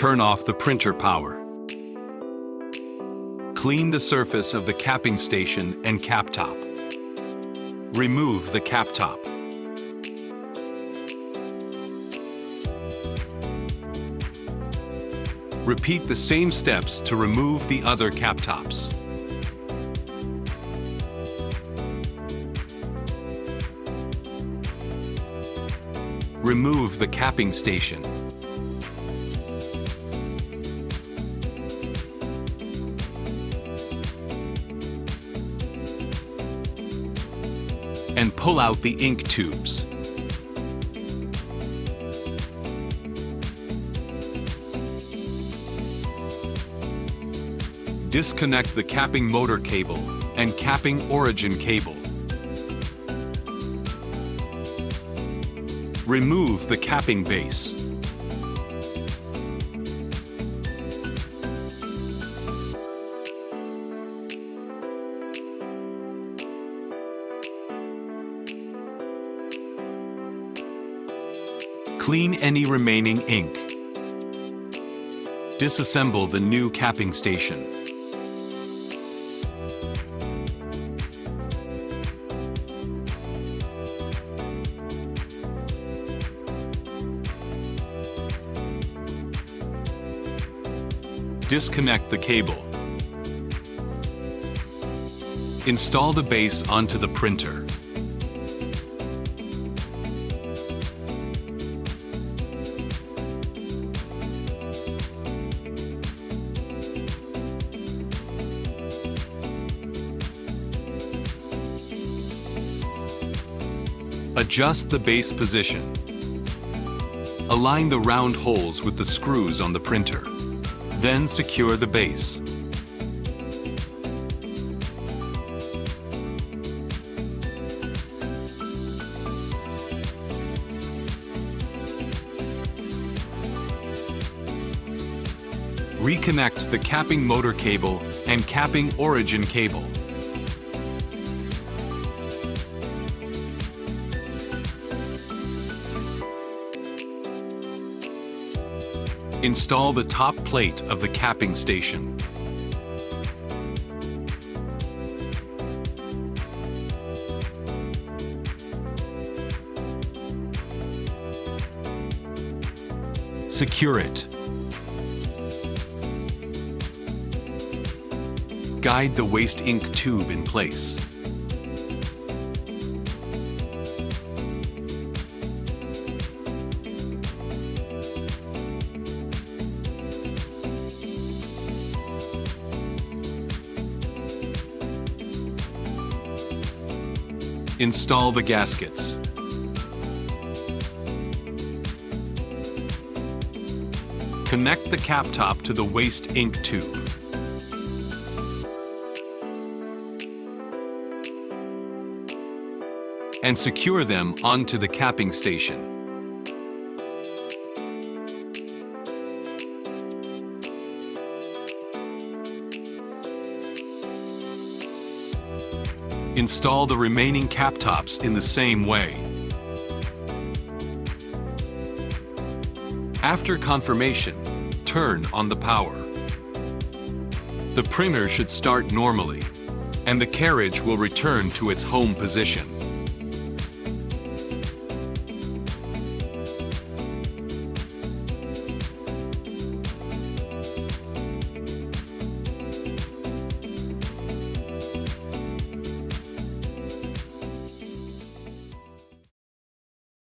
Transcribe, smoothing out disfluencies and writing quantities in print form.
Turn off the printer power. Clean the surface of the capping station and cap top. Remove the cap top. Repeat the same steps to remove the other cap tops. Remove the capping station. And pull out the ink tubes. Disconnect the capping motor cable and capping origin cable. Remove the capping base. Clean any remaining ink. Disassemble the new capping station. Disconnect the cable. Install the base onto the printer. Adjust the base position. Align the round holes with the screws on the printer. Then secure the base. Reconnect the capping motor cable and capping origin cable. Install the top plate of the capping station. Secure it. Guide the waste ink tube in place. Install the gaskets. Connect the cap top to the waste ink tube. And secure them onto the capping station. Install the remaining cap tops in the same way. After confirmation, turn on the power. The printer should start normally, and the carriage will return to its home position.